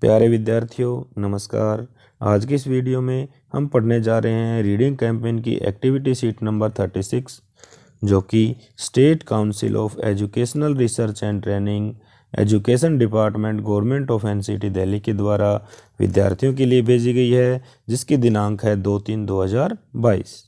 प्यारे विद्यार्थियों नमस्कार। आज की इस वीडियो में हम पढ़ने जा रहे हैं रीडिंग कैंपेन की एक्टिविटी शीट नंबर 36, जो कि state council of educational research and training education department government of NCT Delhi के द्वारा विद्यार्थियों के लिए भेजी गई है, जिसकी दिनांक है 2/3/2022।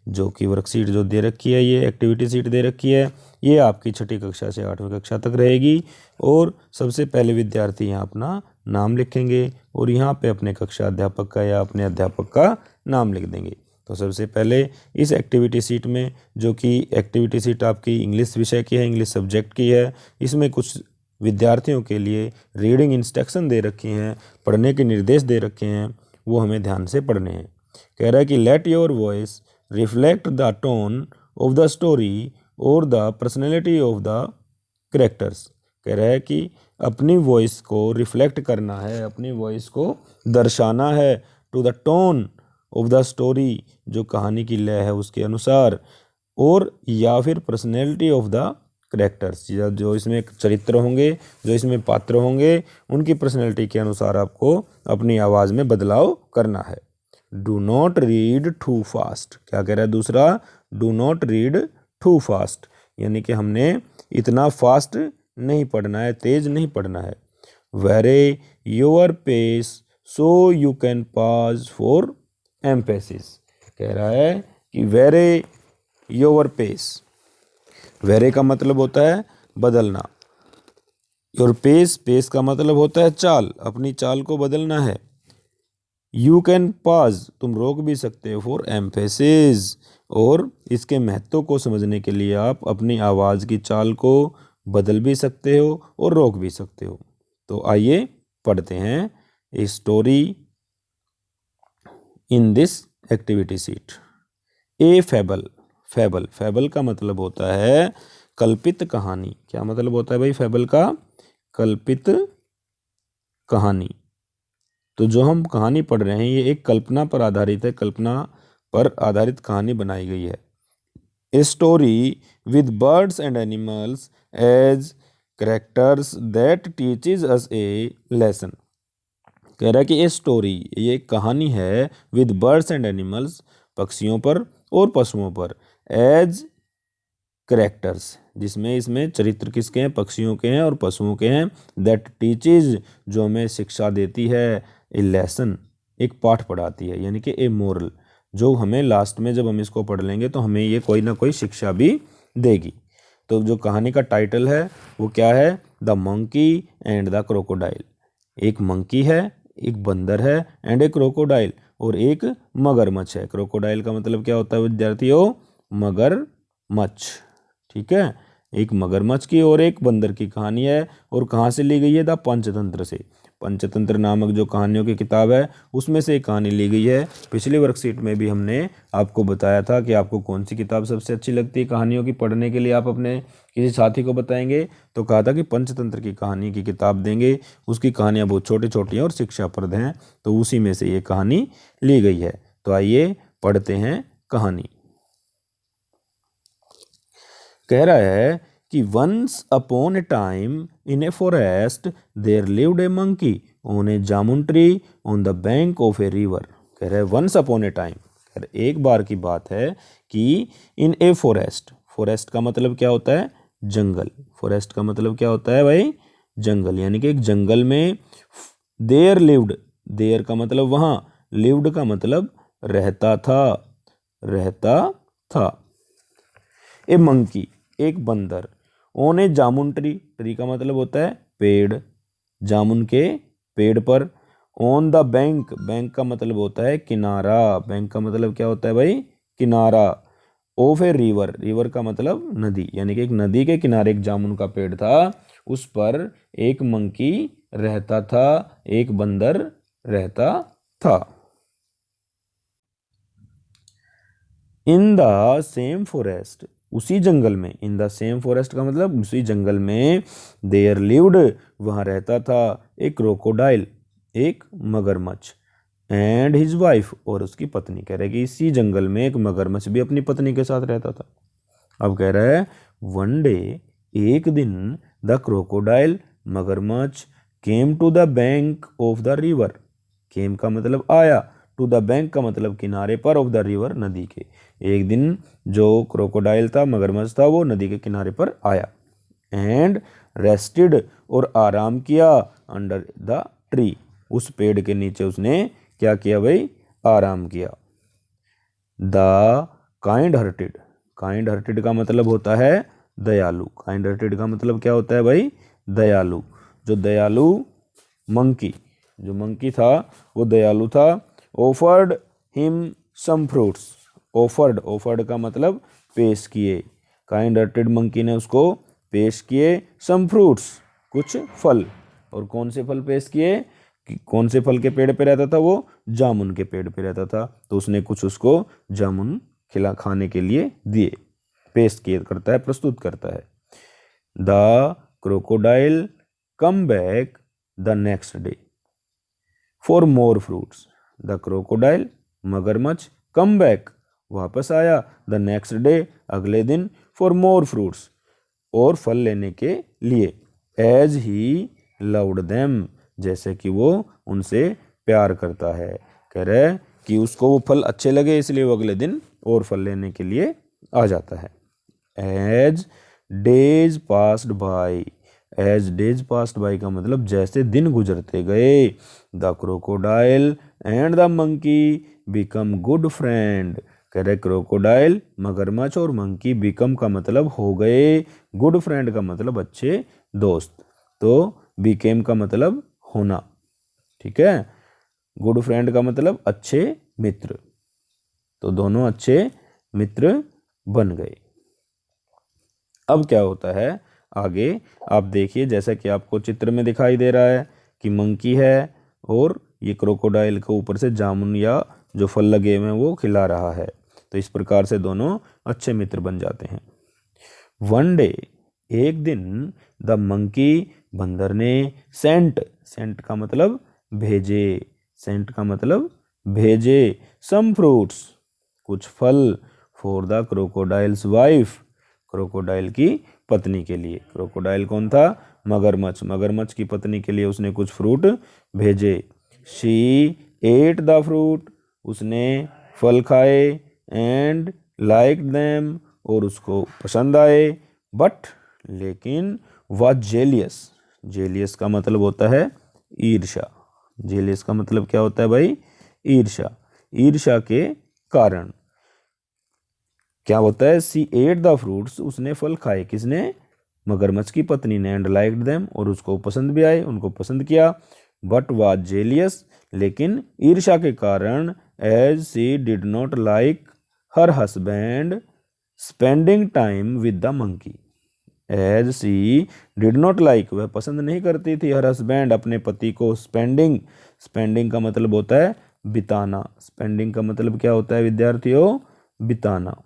जो कि वर्कशीट जो दे रखी है, ये एक्टिविटी शीट दे रखी है, ये आपकी छठी कक्षा से 8वीं कक्षा तक रहेगी। और सबसे पहले विद्यार्थी यहाँ अपना नाम लिखेंगे और यहाँ पे अपने कक्षा अध्यापक का या अपने अध्यापक का नाम लिख देंगे। तो सबसे पहले इस एक्टिविटी शीट में, जो कि एक्टिविटी शीट आपकी इंग्लिश विषय की है, इंग्लिश सब्जेक्ट की है, इसमें कुछ विद्यार्थियों के लिए रीडिंग इंस्ट्रक्शन दे रखे हैं, पढ़ने के निर्देश दे रखे हैं, वो हमें ध्यान से पढ़ने हैं। कह रहा है कि let your voice reflect the tone of the story और the personality of the characters. कह रहा है कि अपनी वॉइस को रिफ्लेक्ट करना है, अपनी वॉइस को दर्शाना है to the tone of the story, जो कहानी की लय है उसके अनुसार, और या फिर पर्सनैलिटी ऑफ द कैरेक्टर्स, जो इसमें चरित्र होंगे, जो इसमें पात्र होंगे, उनकी पर्सनैलिटी के अनुसार आपको अपनी आवाज़ में बदलाव करना है। Do not read too fast. क्या कह रहा है दूसरा? Do not read too fast, यानी कि हमने इतना फास्ट नहीं पढ़ना है, तेज नहीं पढ़ना है। Vary your pace so you can pause for emphasis. कह रहा है कि वेरी योर पेस, वेरे का मतलब होता है बदलना, योर पेस, पेस का मतलब होता है चाल, अपनी चाल को बदलना है। यू कैन पॉज, तुम रोक भी सकते हो, फॉर एम्फेसिस, और इसके महत्व को समझने के लिए आप अपनी आवाज़ की चाल को बदल भी सकते हो और रोक भी सकते हो। तो आइए पढ़ते हैं a story in this activity sheet. A fable, fable, fable का मतलब होता है कल्पित कहानी। क्या मतलब होता है भाई फैबल का? कल्पित कहानी। तो जो हम कहानी पढ़ रहे हैं, ये एक कल्पना पर आधारित है, कल्पना पर आधारित कहानी बनाई गई है। A story with birds and animals as characters that teaches us a lesson. कह रहा है कि ए स्टोरी, ये एक कहानी है, विद बर्ड्स एंड एनिमल्स, पक्षियों पर और पशुओं पर, एज कैरेक्टर्स, जिसमें इसमें चरित्र किसके हैं? पक्षियों के हैं और पशुओं के हैं। दैट टीचेज, जो हमें शिक्षा देती है, ए लेसन, एक पाठ पढ़ाती है, यानी कि ए मोरल, जो हमें लास्ट में जब हम इसको पढ़ लेंगे तो हमें ये कोई ना कोई शिक्षा भी देगी। तो जो कहानी का टाइटल है वो क्या है? The monkey and the crocodile. एक मंकी है, एक बंदर है, एंड ए क्रोकोडाइल, और एक मगरमच्छ है। क्रोकोडाइल का मतलब क्या होता है विद्यार्थियों? मगरमच्छ। ठीक है, एक मगरमच्छ की और एक बंदर की कहानी है। और कहाँ से ली गई है? द पंचतंत्र से। पंचतंत्र नामक जो कहानियों की किताब है, उसमें से एक कहानी ली गई है। पिछली वर्कशीट में भी हमने आपको बताया था कि आपको कौन सी किताब सबसे अच्छी लगती है कहानियों की पढ़ने के लिए। आप अपने किसी साथी को बताएंगे तो कहा था कि पंचतंत्र की कहानी की किताब देंगे, उसकी कहानियाँ बहुत छोटी छोटी हैं और शिक्षाप्रद हैं, तो उसी में से ये कहानी ली गई है। तो आइए पढ़ते हैं कहानी। कह रहा है कि once upon a time in a forest there lived a monkey on a jamun tree on the bank of a river. कह रहा है वंस अपॉन ए टाइम, एक बार की बात है कि इन ए फॉरेस्ट, फॉरेस्ट का मतलब क्या होता है? जंगल। फॉरेस्ट का मतलब क्या होता है भाई? जंगल, यानी कि एक जंगल में। देयर लिव्ड, देयर का मतलब वहाँ, लिव्ड का मतलब रहता था, रहता था। ए मंकी, एक बंदर, on a jamun tree, tree का मतलब होता है पेड़, जामुन के पेड़ पर। ऑन द बैंक, बैंक का मतलब होता है किनारा, बैंक का मतलब क्या होता है भाई? किनारा। ऑफ ए रिवर, रिवर का मतलब नदी, यानी कि एक नदी के किनारे एक जामुन का पेड़ था, उस पर एक मंकी रहता था, एक बंदर रहता था। इन द सेम फॉरेस्ट, उसी जंगल में, इन द सेम फॉरेस्ट का मतलब उसी जंगल में, देयर लिव्ड, वहाँ रहता था, एक क्रोकोडाइल, एक मगरमच्छ, एंड हिज वाइफ, और उसकी पत्नी। कह रहे कि इसी जंगल में एक मगरमच्छ भी अपनी पत्नी के साथ रहता था। अब कह रहा है वन डे, एक दिन, द क्रोकोडाइल, मगरमच्छ, came to the bank of the river. Came का मतलब आया, टू द बैंक का मतलब किनारे पर, ऑफ द रिवर नदी के। एक दिन जो क्रोकोडाइल था, मगरमच्छ था, वो नदी के किनारे पर आया। एंड रेस्टेड और आराम किया, अंडर द ट्री, उस पेड़ के नीचे उसने क्या किया भाई, आराम किया। The kind hearted, kind hearted का मतलब होता है दयालु। काइंड हार्टेड का मतलब क्या होता है भाई, दयालु। जो दयालु मंकी, जो मंकी था वो दयालु था। Offered him some fruits, offered, offered का मतलब पेश किए। काइंड हार्टेड मंकी ने उसको पेश किए सम फ्रूट्स, कुछ फल। और कौन से फल पेश किए, कौन से फल के पेड़ पे रहता था वो, जामुन के पेड़ पे रहता था, तो उसने कुछ उसको जामुन खाने के लिए दिए, पेश किए करता है, प्रस्तुत करता है। The crocodile come back the next day for more fruits. The crocodile, मगरमच्छ, कम बैक, वापस आया, द नेक्स्ट डे, अगले दिन, फॉर मोर फ्रूट्स, और फल लेने के लिए। एज ही लव्ड देम, जैसे कि वो उनसे प्यार करता है। कह रहे कि उसको वो फल अच्छे लगे, इसलिए वो अगले दिन और फल लेने के लिए आ जाता है। As days passed by, as days passed by का मतलब जैसे दिन गुजरते गए। The crocodile and the monkey become good friend. कह रहे क्रोकोडाइल, मगरमच्छ और मंकी, बिकम का मतलब हो गए, गुड फ्रेंड का मतलब अच्छे दोस्त, तो बिकेम का मतलब होना, ठीक है। गुड फ्रेंड का मतलब अच्छे मित्र, तो दोनों अच्छे मित्र बन गए। अब क्या होता है आगे, आप देखिए, जैसा कि आपको चित्र में दिखाई दे रहा है कि मंकी है और ये क्रोकोडाइल के ऊपर से जामुन या जो फल लगे हुए हैं वो खिला रहा है। तो इस प्रकार से दोनों अच्छे मित्र बन जाते हैं। वन डे, एक दिन, द मंकी, बंदर ने, सेंट, सेंट का मतलब भेजे, सेंट का मतलब भेजे, सम फ्रूट्स, कुछ फल, for the crocodiles wife, crocodile की पत्नी के लिए। क्रोकोडाइल कौन था, मगरमच्छ, मगरमच्छ की पत्नी के लिए उसने कुछ फ्रूट भेजे। शी एट द फ्रूट, उसने फल खाए, एंड लाइक देम, और उसको पसंद आए। बट, लेकिन, वॉज जेलियस, जेलियस का मतलब होता है ईर्ष्या। जेलियस का मतलब क्या होता है भाई, ईर्ष्या। ईर्ष्या के कारण क्या होता है, सी एट द फ्रूट्स, उसने फल खाए, किसने, मगरमच्छ की पत्नी ने, एंड लाइक्ड देम, और उसको पसंद भी आए, उनको पसंद किया। बट वाज जेलियस, लेकिन ईर्ष्या के कारण, as she did not like her husband spending time with the monkey. As she did not like, वह पसंद नहीं करती थी, हर हस्बैंड, अपने पति को, स्पेंडिंग, स्पेंडिंग का मतलब होता है बिताना। स्पेंडिंग का मतलब क्या होता है विद्यार्थियों, बिताना।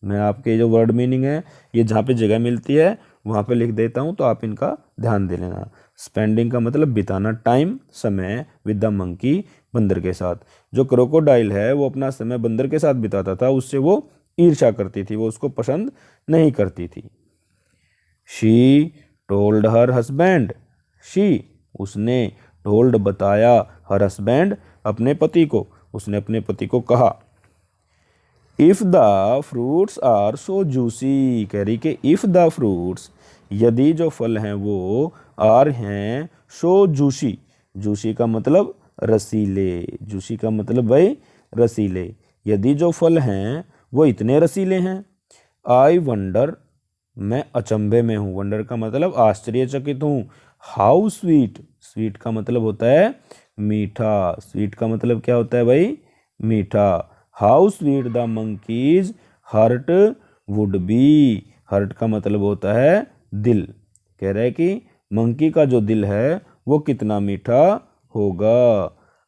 मैं आपके जो वर्ड मीनिंग है ये जहाँ पे जगह मिलती है वहाँ पे लिख देता हूँ, तो आप इनका ध्यान दे लेना। स्पेंडिंग का मतलब बिताना, टाइम, समय, विद द मंकी, बंदर के साथ। जो क्रोकोडाइल है वो अपना समय बंदर के साथ बिताता था, उससे वो ईर्ष्या करती थी, वो उसको पसंद नहीं करती थी। She told her husband, she, उसने, टोल्ड बताया, हर हस्बैंड, अपने पति को, उसने अपने पति को कहा। If the fruits are so juicy, कह रही कि इफ द फ्रूट्स, यदि जो फल हैं वो, आर हैं, सो जूसी, जूसी का मतलब रसीले, जूसी का मतलब भाई रसीले, यदि जो फल हैं वो इतने रसीले हैं। आई वंडर, मैं अचंभे में हूँ, वंडर का मतलब आश्चर्यचकित हूँ। हाउ स्वीट, स्वीट का मतलब होता है मीठा, स्वीट का मतलब क्या होता है भाई, मीठा। How sweet the monkey's heart would be, heart का मतलब होता है दिल। कह रहा है कि मंकी का जो दिल है वो कितना मीठा होगा।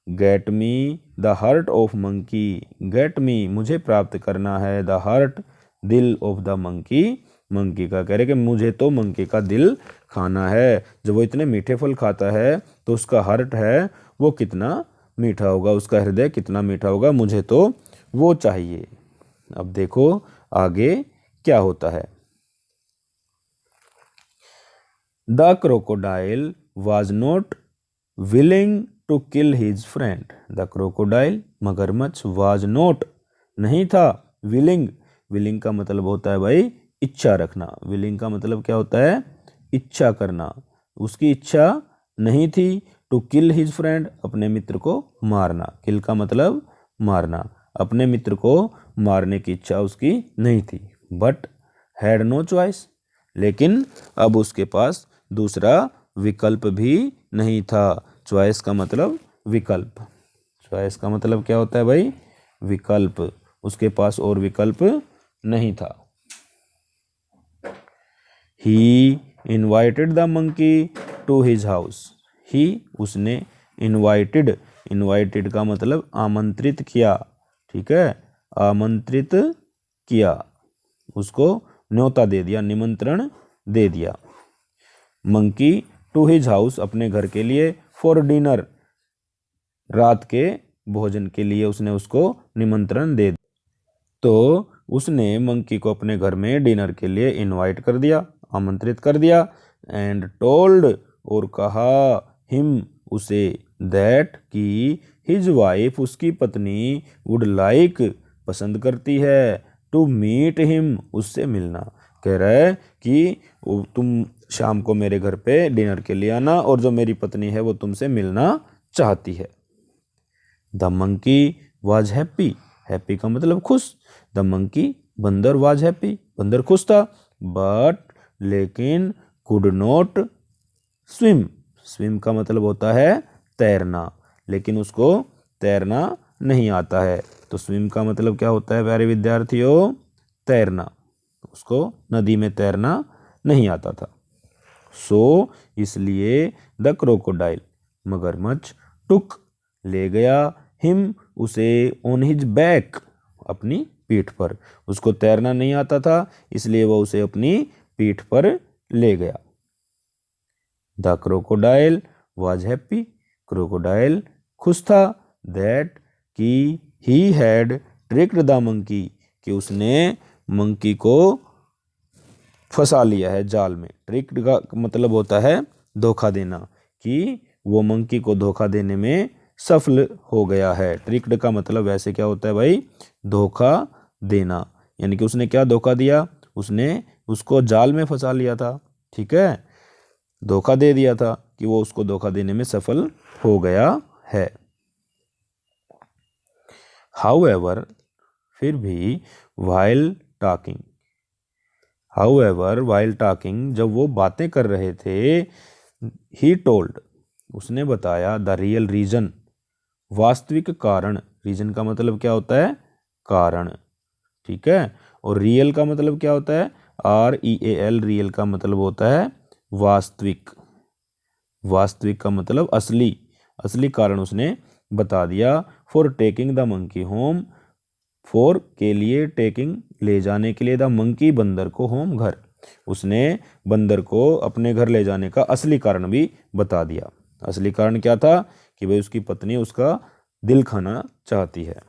Get me the hurt of monkey, get me, मुझे प्राप्त करना है, द हर्ट, दिल, ऑफ द मंकी, मंकी का। कह रहे कि मुझे तो मंकी का दिल खाना है। जब वो इतने मीठे फल खाता है तो उसका हर्ट है वो कितना मीठा होगा, उसका हृदय कितना मीठा होगा, मुझे तो वो चाहिए। अब देखो आगे क्या होता है। The crocodile was not willing to kill his friend. The crocodile, मगरमच्छ, was not, नहीं था, willing, willing का मतलब होता है भाई इच्छा रखना, willing का मतलब क्या होता है, इच्छा करना, उसकी इच्छा नहीं थी, to kill his friend, अपने मित्र को मारना, kill का मतलब मारना, अपने मित्र को मारने की इच्छा उसकी नहीं थी, but had no choice, लेकिन अब उसके पास दूसरा विकल्प भी नहीं था। चॉइस का मतलब विकल्प, चॉइस का मतलब क्या होता है भाई, विकल्प, उसके पास और विकल्प नहीं था। He invited the monkey to his house. He, उसने, invited, invited का मतलब आमंत्रित किया, ठीक है, आमंत्रित किया, उसको न्योता दे दिया, निमंत्रण दे दिया, मंकी टू हिज हाउस, अपने घर के लिए, फॉर डिनर, रात के भोजन के लिए उसने उसको निमंत्रण दे दिया। तो उसने मंकी को अपने घर में डिनर के लिए इनवाइट कर दिया, आमंत्रित कर दिया, एंड टोल्ड, और कहा, हिम, उसे, दैट, कि हिज वाइफ, उसकी पत्नी, वुड लाइक, पसंद करती है, टू मीट हिम, उससे मिलना, कह रहा है कि तुम शाम को मेरे घर पे डिनर के लिए आना, और जो मेरी पत्नी है वो तुमसे मिलना चाहती है। The monkey was happy, happy का मतलब खुश, द मंकी, बंदर, वाज हैप्पी, बंदर खुश था, बट, लेकिन, कुड नॉट स्विम, स्विम का मतलब होता है तैरना, लेकिन उसको तैरना नहीं आता है। तो स्विम का मतलब क्या होता है प्यारे विद्यार्थियों, तैरना, उसको नदी में तैरना नहीं आता था। सो, इसलिए, द क्रोकोडाइल, मगरमच्छ, टुक, ले गया, हिम, उसे, ऑन हिज बैक, अपनी पीठ पर, उसको तैरना नहीं आता था इसलिए वह उसे अपनी पीठ पर ले गया। The crocodile was happy, crocodile खुश था, दैट, कि he had tricked the monkey, कि उसने मंकी को फंसा लिया है जाल में। ट्रिक्ड का मतलब होता है धोखा देना, कि वो मंकी को धोखा देने में सफल हो गया है। ट्रिक्ड का मतलब वैसे क्या होता है भाई, धोखा देना, यानी कि उसने क्या धोखा दिया, उसने उसको जाल में फंसा लिया था, ठीक है, धोखा दे दिया था कि वो उसको धोखा देने में सफल हो गया है। हाउएवर, फिर भी, while talking, however while talking, जब वो बातें कर रहे थे, ही टोल्ड, उसने बताया, द रियल रीजन, वास्तविक कारण, रीजन का मतलब क्या होता है, कारण, ठीक है, और रियल का मतलब क्या होता है, REAL, रियल का मतलब होता है वास्तविक, वास्तविक का मतलब असली, असली कारण उसने बता दिया। For taking the monkey home, for के लिए, टेकिंग ले जाने के लिए, द मंकी बंदर को, होम घर, उसने बंदर को अपने घर ले जाने का असली कारण भी बता दिया। असली कारण क्या था कि भाई उसकी पत्नी उसका दिल खाना चाहती है।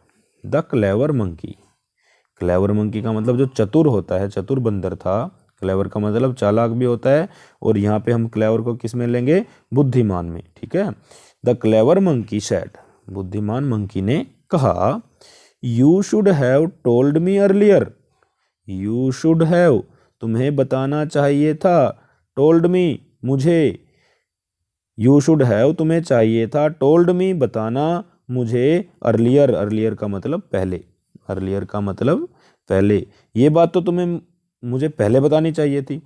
The clever monkey, clever monkey का मतलब जो चतुर होता है, चतुर बंदर था, क्लेवर का मतलब चालाक भी होता है, और यहाँ पे हम क्लेवर को किस में लेंगे, बुद्धिमान में, ठीक है। द क्लेवर मंकी सेड, बुद्धिमान मंकी ने कहा, you should have told me earlier, you should have, तुम्हें बताना चाहिए था, टोल्ड मी, मुझे, यू शुड हैव, तुम्हें चाहिए था, टोल्ड मी, बताना मुझे, अर्लियर, अर्लियर का मतलब पहले, अर्लियर का मतलब पहले, ये बात तो तुम्हें मुझे पहले बतानी चाहिए थी।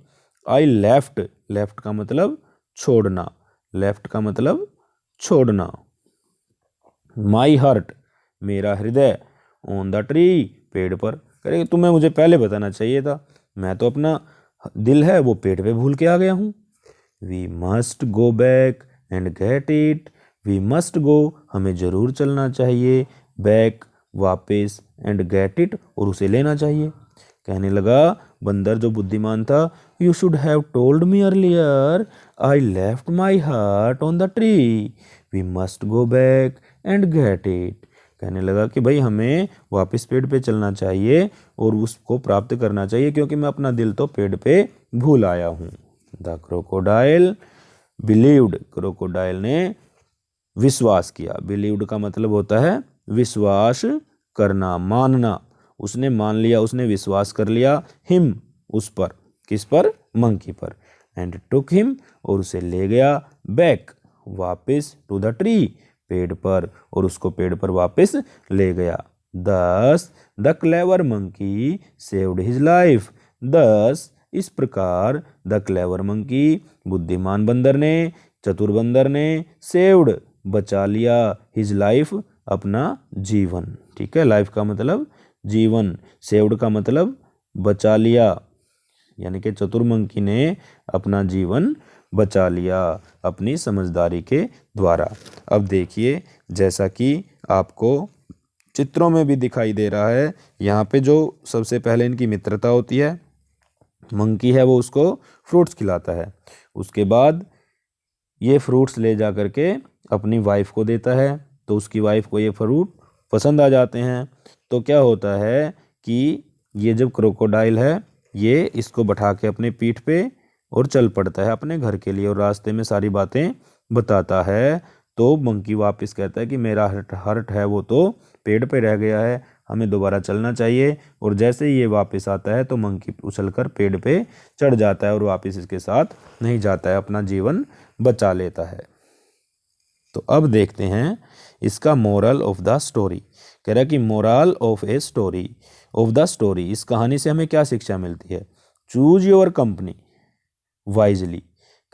आई लेफ्ट, लेफ्ट का मतलब छोड़ना, लेफ्ट का मतलब छोड़ना, माई हार्ट, मेरा हृदय, ऑन द ट्री, पेड़ पर, करें तुम्हें मुझे पहले बताना चाहिए था, मैं तो अपना दिल है वो पेड़ पे भूल के आ गया हूँ। We must go back and get it, we must go, हमें जरूर चलना चाहिए, बैक, वापस, एंड गेट इट, और उसे लेना चाहिए। कहने लगा बंदर जो बुद्धिमान था, you should have told me earlier, I left my heart on the tree, we must go back and get it. कहने लगा कि भाई हमें वापस पेड़ पे चलना चाहिए और उसको प्राप्त करना चाहिए, क्योंकि मैं अपना दिल तो पेड़ पे भूल आया हूँ। द क्रोकोडाइल बिलीव्ड, क्रोकोडाइल ने विश्वास किया। बिलीव्ड का मतलब होता है विश्वास करना, मानना। उसने मान लिया, उसने विश्वास कर लिया, हिम उस पर, किस पर, मंकी पर। एंड टुक हिम, और उसे ले गया, बैक वापस, टू द ट्री, पेड़ पर, और उसको पेड़ पर वापस ले गया। दस the clever monkey saved his life. दस इस प्रकार, द क्लेवर मंकी बुद्धिमान बंदर ने, चतुर बंदर ने, सेव्ड बचा लिया, हिज लाइफ अपना जीवन। ठीक है, लाइफ का मतलब जीवन, सेव्ड का मतलब बचा लिया, यानी कि चतुर मंकी ने अपना जीवन बचा लिया अपनी समझदारी के द्वारा। अब देखिए, जैसा कि आपको चित्रों में भी दिखाई दे रहा है, यहाँ पे जो सबसे पहले इनकी मित्रता होती है, मंकी है वो उसको फ्रूट्स खिलाता है, उसके बाद ये फ्रूट्स ले जा करके अपनी वाइफ को देता है, तो उसकी वाइफ को ये फ्रूट पसंद आ जाते हैं। तो क्या होता है कि ये जब क्रोकोडाइल है, ये इसको बैठा के अपने पीठ पे और चल पड़ता है अपने घर के लिए, और रास्ते में सारी बातें बताता है। तो मंकी वापस कहता है कि मेरा हर्ट है वो तो पेड़ पे रह गया है, हमें दोबारा चलना चाहिए। और जैसे ही ये वापस आता है तो मंकी उछलकर पेड़ पे चढ़ जाता है और वापस इसके साथ नहीं जाता है, अपना जीवन बचा लेता है। तो अब देखते हैं इसका मोरल ऑफ द स्टोरी। कह रहा है कि moral of a story, of the story, इस कहानी से हमें क्या शिक्षा मिलती है। चूज योर कंपनी वाइजली,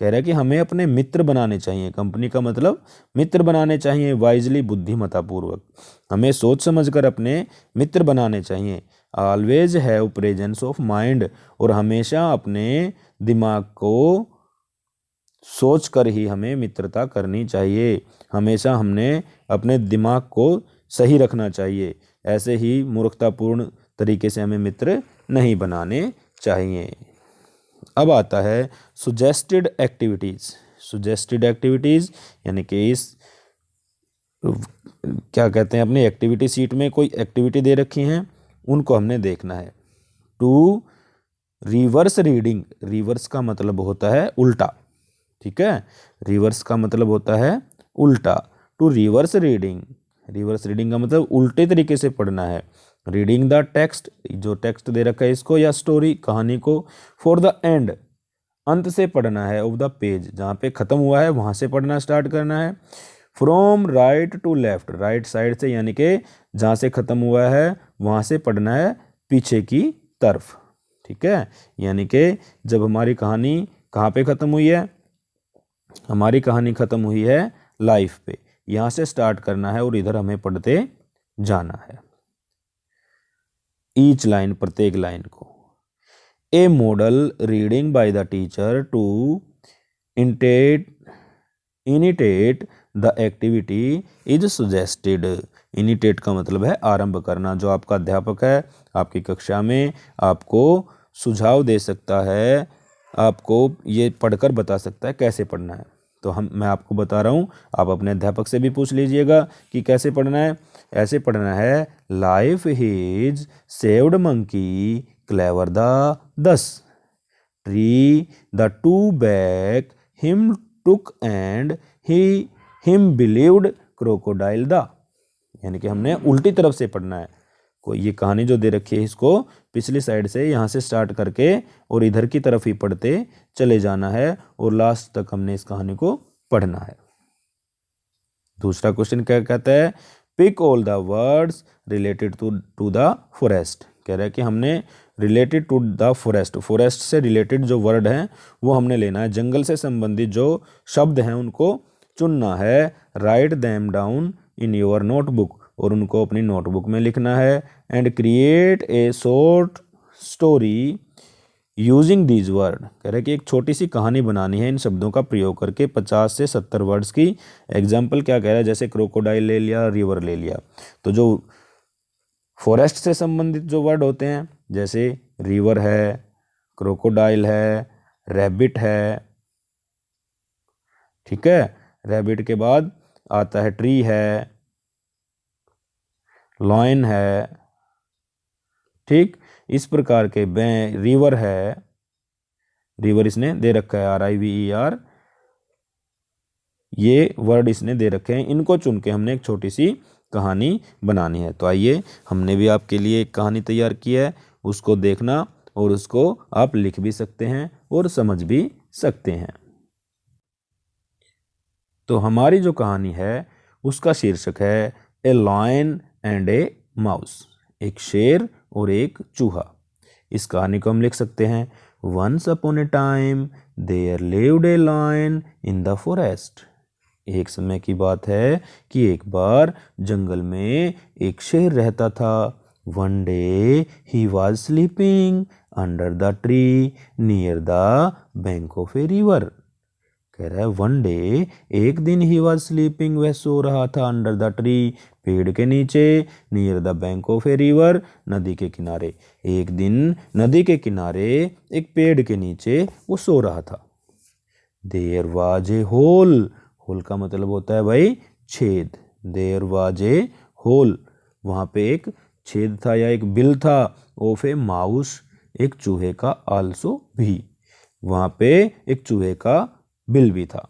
कह रहा है कि हमें अपने मित्र बनाने चाहिए, कंपनी का मतलब मित्र बनाने चाहिए, वाइजली बुद्धिमत्तापूर्वक, हमें सोच समझकर अपने मित्र बनाने चाहिए। Always have presence of mind, और हमेशा अपने दिमाग को सोच कर ही हमें मित्रता करनी चाहिए। हमेशा हमने अपने दिमाग को सही रखना चाहिए, ऐसे ही मूर्खतापूर्ण तरीके से हमें मित्र नहीं बनाने चाहिए। अब आता है सुजेस्टेड एक्टिविटीज़। सुजेस्टेड एक्टिविटीज़ यानी कि इस क्या कहते हैं, अपनी एक्टिविटी सीट में कोई एक्टिविटी दे रखी हैं, उनको हमने देखना है। टू रिवर्स रीडिंग, रिवर्स का मतलब होता है उल्टा, ठीक है, रिवर्स का मतलब होता है उल्टा। To reverse reading, reverse reading का मतलब उल्टे तरीके से पढ़ना है। रीडिंग द टेक्स्ट, जो टेक्स्ट दे रखा है इसको या स्टोरी, कहानी को, फॉर द एंड, अंत से पढ़ना है, ऑफ द पेज, जहाँ पे ख़त्म हुआ है वहाँ से पढ़ना स्टार्ट करना है। From right to left, right side से, यानी कि जहाँ से ख़त्म हुआ है वहाँ से पढ़ना है पीछे की तरफ। ठीक है, यानी कि जब हमारी कहानी कहाँ पे ख़त्म हुई है, हमारी कहानी ख़त्म हुई है लाइफ पे, यहाँ से स्टार्ट करना है और इधर हमें पढ़ते जाना है ईच लाइन, प्रत्येक लाइन को। A model reading by the teacher to initiate the activity is suggested. Initiate का मतलब है आरंभ करना, जो आपका अध्यापक है आपकी कक्षा में आपको सुझाव दे सकता है, आपको ये पढ़कर बता सकता है कैसे पढ़ना है। तो मैं आपको बता रहा हूँ, आप अपने अध्यापक से भी पूछ लीजिएगा कि कैसे पढ़ना है। ऐसे पढ़ना है, life his saved monkey clever the the, tree the to back him took and he him believed crocodile the, यानी कि हमने उल्टी तरफ से पढ़ना है। कोई ये कहानी जो दे रखी है इसको पिछली साइड से यहाँ से स्टार्ट करके और इधर की तरफ ही पढ़ते चले जाना है और लास्ट तक हमने इस कहानी को पढ़ना है। दूसरा क्वेश्चन क्या कहता है, pick all the words related to the forest. कह रहा है कि हमने related to the forest, forest से रिलेटेड जो वर्ड हैं वो हमने लेना है, जंगल से संबंधित जो शब्द हैं उनको चुनना है। Write them down in your notebook, और उनको अपनी नोटबुक में लिखना है। And create a short story using these word, कह रहे कि एक छोटी सी कहानी बनानी है इन शब्दों का प्रयोग करके 50 से 70 वर्ड्स की। एग्जाम्पल क्या कह रहा है, जैसे क्रोकोडाइल ले लिया, रिवर ले लिया, तो जो फॉरेस्ट से संबंधित जो वर्ड होते हैं जैसे रिवर है, क्रोकोडाइल है, रैबिट है, ठीक है, रैबिट के बाद आता है ट्री है, लॉयन है, ठीक, इस प्रकार के रिवर है, रिवर इसने दे रखा है RIVER, ये वर्ड इसने दे रखे हैं, इनको चुन के हमने एक छोटी सी कहानी बनानी है। तो आइए, हमने भी आपके लिए एक कहानी तैयार की है, उसको देखना और उसको आप लिख भी सकते हैं और समझ भी सकते हैं। तो हमारी जो कहानी है उसका शीर्षक है ए लॉयन एंड ए माउस, एक शेर और एक चूहा। इस कहानी को हम लिख सकते हैं, once upon a time there lived a lion in the forest. एक समय की बात है कि एक बार जंगल में एक शेर रहता था। One day he was sleeping under the tree near the bank of a river. कह रहा है वन डे, एक दिन ही वॉज स्लीपिंग, वह सो रहा था, अंडर द ट्री, पेड़ के नीचे, near the bank of a river, नदी के किनारे। एक दिन नदी के किनारे एक पेड़ के नीचे वो सो रहा था। There was a hole, hole का मतलब होता है भाई छेद। देयर वाज ए होल, वहां पे एक छेद था या एक बिल था। ऑफ ए माउस, एक चूहे का, आल्सो भी, वहां पे एक चूहे का बिल भी था।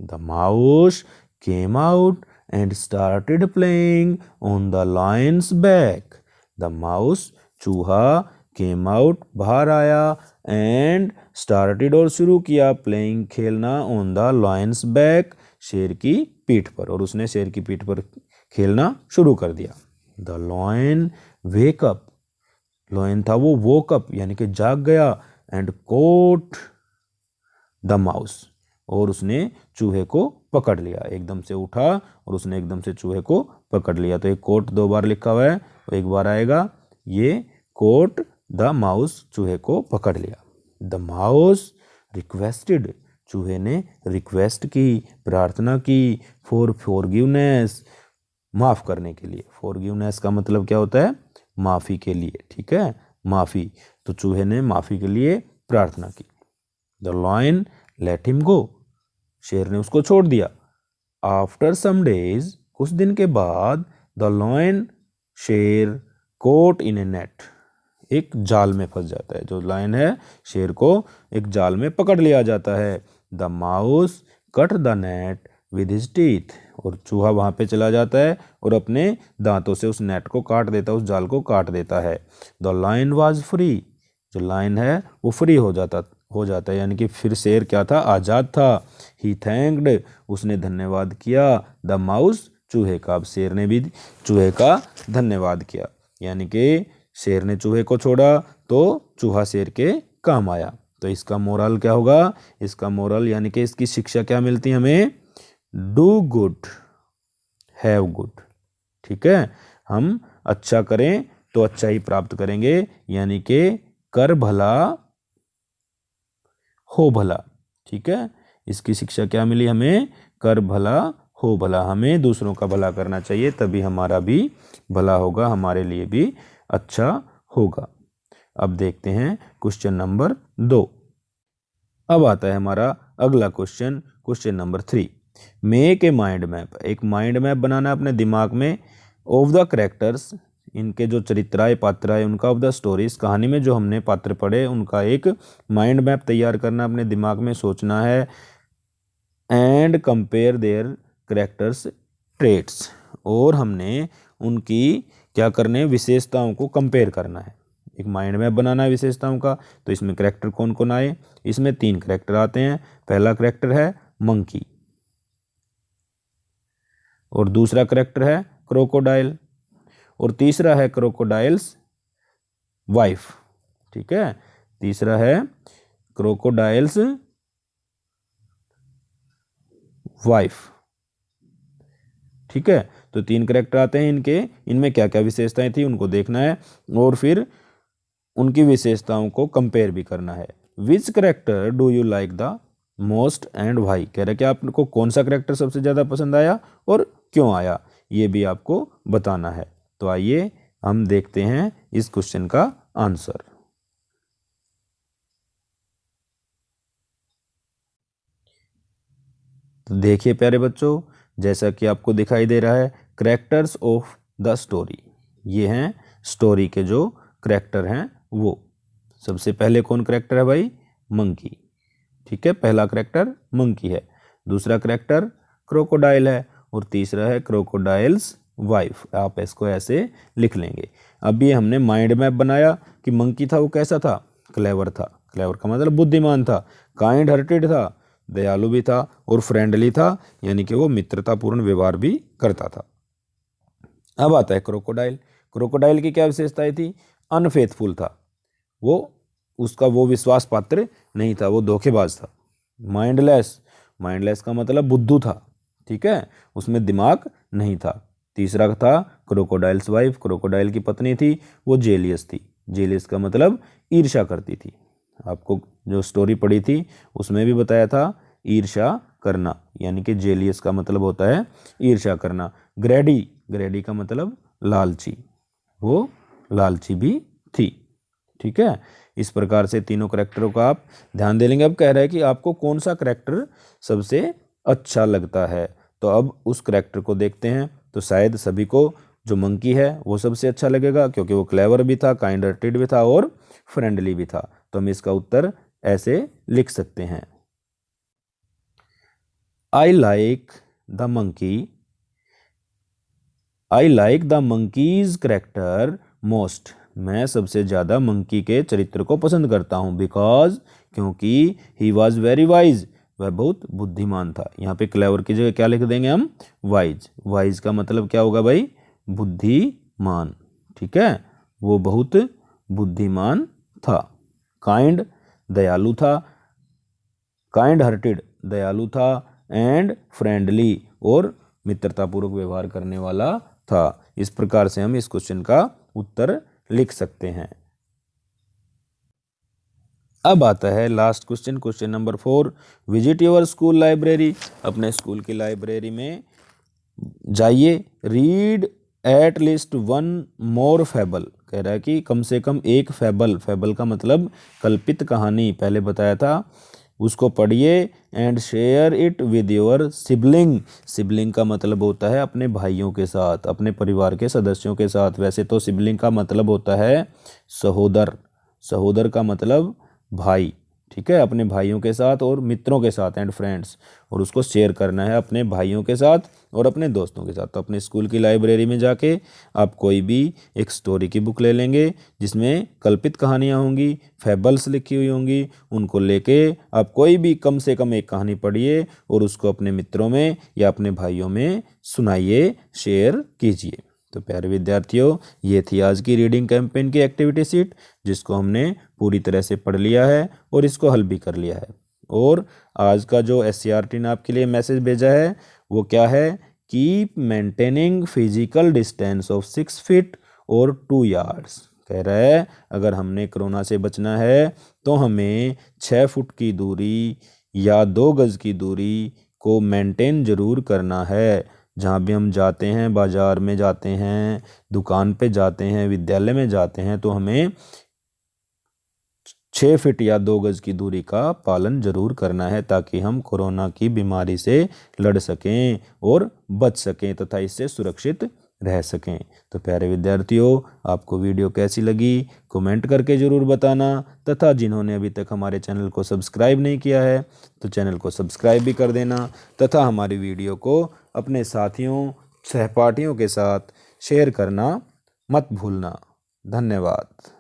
The mouse came out and started playing on the Lions back. The mouse, चूहा, केम आउट, बाहर आया, एंड स्टार्टेड, और शुरू किया, प्लेइंग, खेलना, ऑन द लायंस बैक, शेर की पीठ पर, और उसने शेर की पीठ पर खेलना शुरू कर दिया। The lion wake up, lion था वो वोक अप यानी कि जाग गया, एंड कोट द माउस, और उसने चूहे को पकड़ लिया। एकदम से उठा और उसने एकदम से चूहे को पकड़ लिया। तो एक कोट 2 बार लिखा हुआ है, तो एक बार आएगा ये कोट द माउस, चूहे को पकड़ लिया। द माउस रिक्वेस्टेड, चूहे ने रिक्वेस्ट की, प्रार्थना की, फॉर फॉरगिवनेस, माफ करने के लिए। फॉरगिवनेस का मतलब क्या होता है, माफी के लिए, ठीक है, माफी। तो चूहे ने माफी के लिए प्रार्थना की। The lion let him go, शेर ने उसको छोड़ दिया। आफ्टर सम डेज, कुछ दिन के बाद, द लॉयन, शेर, कोट इन ए नेट, एक जाल में फंस जाता है। जो लायन है, शेर को एक जाल में पकड़ लिया जाता है। The mouse cut the net with his teeth, और चूहा वहां पे चला जाता है और अपने दांतों से उस नेट को काट देता है, उस जाल को काट देता है। द लायन वाज फ्री, जो लायन है वो फ्री हो जाता है, यानी कि फिर शेर क्या था, आजाद था। ही थैंक्ड, उसने धन्यवाद किया, द माउस, चूहे का। अब शेर ने भी चूहे का धन्यवाद किया, यानी कि शेर ने चूहे को छोड़ा तो चूहा शेर के काम आया। तो इसका मोरल क्या होगा, इसका मोरल यानी कि इसकी शिक्षा क्या मिलती है हमें, डू गुड हैव गुड, ठीक है। हम अच्छा करें तो अच्छा ही प्राप्त करेंगे, यानी कि कर भला हो भला, ठीक है। इसकी शिक्षा क्या मिली हमें, कर भला हो भला, हमें दूसरों का भला करना चाहिए, तभी हमारा भी भला होगा, हमारे लिए भी अच्छा होगा। अब देखते हैं क्वेश्चन नंबर 2। अब आता है हमारा अगला question, question number 3। Make a mind map, एक माइंड मैप बनाना अपने दिमाग में, ऑफ द कैरेक्टर्स, इनके जो चरित्र आए, पात्र आए, उनका, ऑफ द स्टोरीज, कहानी में जो हमने पात्र पढ़े उनका एक माइंड मैप तैयार करना, अपने दिमाग में सोचना है। And compare their characters traits, और हमने उनकी क्या करने, विशेषताओं को कंपेयर करना है। एक माइंड मैप बनाना है विशेषताओं का। तो इसमें कैरेक्टर कौन कौन आए, इसमें 3 कैरेक्टर आते हैं। पहला कैरेक्टर है मंकी, और दूसरा कैरेक्टर है क्रोकोडाइल, और तीसरा है क्रोकोडाइल्स वाइफ, ठीक है। तीसरा है क्रोकोडाइल्स वाइफ, ठीक है। तो 3 कैरेक्टर आते हैं इनके, इनमें क्या क्या विशेषताएं थी उनको देखना है, और फिर उनकी विशेषताओं को कंपेयर भी करना है। Which character do you like the most and why, कह रहे कि आपको कौन सा कैरेक्टर सबसे ज़्यादा पसंद आया और क्यों आया, ये भी आपको बताना है। तो आइए हम देखते हैं इस क्वेश्चन का आंसर। तो देखिए प्यारे बच्चों, जैसा कि आपको दिखाई दे रहा है, कैरेक्टर्स ऑफ द स्टोरी, ये हैं स्टोरी के जो कैरेक्टर हैं वो। सबसे पहले कौन कैरेक्टर है भाई, मंकी, ठीक है, पहला कैरेक्टर मंकी है। दूसरा कैरेक्टर क्रोकोडाइल है और तीसरा है क्रोकोडाइल्स वाइफ। आप इसको ऐसे लिख लेंगे। अब ये हमने माइंड मैप बनाया कि मंकी था वो कैसा था, क्लेवर था। क्लेवर का मतलब बुद्धिमान था। काइंड हार्टेड था, दयालु भी था, और फ्रेंडली था, यानी कि वो मित्रतापूर्ण व्यवहार भी करता था। अब आता है क्रोकोडाइल। क्रोकोडाइल की क्या विशेषताएं थी? अनफेथफुल था, वो उसका वो विश्वास पात्र नहीं था, वो धोखेबाज था। माइंडलेस, माइंडलेस का मतलब बुद्धू था, ठीक है, उसमें दिमाग नहीं था। तीसरा था क्रोकोडाइल्स वाइफ, क्रोकोडाइल की पत्नी थी, वो जेलियस थी। जेलियस का मतलब ईर्ष्या करती थी। आपको जो स्टोरी पढ़ी थी उसमें भी बताया था ईर्ष्या करना, यानी कि जेलियस का मतलब होता है ईर्ष्या करना। ग्रेडी, ग्रेडी का मतलब लालची, वो लालची भी थी, ठीक है। इस प्रकार से तीनों करेक्टरों का आप ध्यान दे लेंगे। अब कह रहा है कि आपको कौन सा करेक्टर सबसे अच्छा लगता है, तो अब उस करेक्टर को देखते हैं। तो शायद सभी को जो मंकी है वो सबसे अच्छा लगेगा, क्योंकि वो क्लेवर भी था, काइंड हार्टेड भी था और फ्रेंडली भी था। तो हम इसका उत्तर ऐसे लिख सकते हैं, I like the monkey, I like the monkeys character most. मैं सबसे ज़्यादा मंकी के चरित्र को पसंद करता हूँ। बिकॉज, क्योंकि ही वॉज वेरी वाइज, वह बहुत बुद्धिमान था। यहाँ पे क्लेवर की जगह क्या लिख देंगे हम? वाइज। वाइज का मतलब क्या होगा भाई? बुद्धिमान, ठीक है, वो बहुत बुद्धिमान था। काइंड, दयालु था, काइंड हार्टेड, दयालु था, एंड फ्रेंडली, और मित्रतापूर्वक व्यवहार करने वाला था। इस प्रकार से हम इस क्वेश्चन का उत्तर लिख सकते हैं। अब आता है last question, question number 4। Visit your school library. अपने स्कूल की लाइब्रेरी में जाइए। Read at least one more fable. कह रहा है कि कम से कम एक फैबल, फैबल का मतलब कल्पित कहानी, पहले बताया था, उसको पढ़िए। And share it with your sibling. Sibling का मतलब होता है अपने भाइयों के साथ, अपने परिवार के सदस्यों के साथ। वैसे तो सिबलिंग का मतलब होता है सहोदर, सहोदर का मतलब भाई, ठीक है, अपने भाइयों के साथ और मित्रों के साथ, एंड फ्रेंड्स, और उसको शेयर करना है अपने भाइयों के साथ और अपने दोस्तों के साथ। तो अपने स्कूल की लाइब्रेरी में जाके आप कोई भी एक स्टोरी की बुक ले लेंगे जिसमें कल्पित कहानियाँ होंगी, फैबल्स लिखी हुई होंगी। उनको लेके आप कोई भी कम से कम एक कहानी पढ़िए और उसको अपने मित्रों में या अपने भाइयों में सुनाइए, शेयर कीजिए। तो प्यारे विद्यार्थियों, ये थी आज की रीडिंग कैंपेन की एक्टिविटी शीट, जिसको हमने पूरी तरह से पढ़ लिया है और इसको हल भी कर लिया है। और आज का जो SCRT ने आपके लिए मैसेज भेजा है वो क्या है? Keep maintaining physical distance of 6 feet और 2 यार्ड्स। कह रहा है अगर हमने कोरोना से बचना है तो हमें 6 फुट की दूरी या 2 गज की दूरी को मेंटेन जरूर करना है। जहाँ भी हम जाते हैं, बाजार में जाते हैं, दुकान पे जाते हैं, विद्यालय में जाते हैं, तो हमें 6 फीट या 2 गज की दूरी का पालन जरूर करना है, ताकि हम कोरोना की बीमारी से लड़ सकें और बच सकें तथा इससे सुरक्षित रह सकें। तो प्यारे विद्यार्थियों, आपको वीडियो कैसी लगी कमेंट करके ज़रूर बताना, तथा जिन्होंने अभी तक हमारे चैनल को सब्सक्राइब नहीं किया है तो चैनल को सब्सक्राइब भी कर देना, तथा हमारी वीडियो को अपने साथियों, सहपाठियों के साथ शेयर करना मत भूलना। धन्यवाद।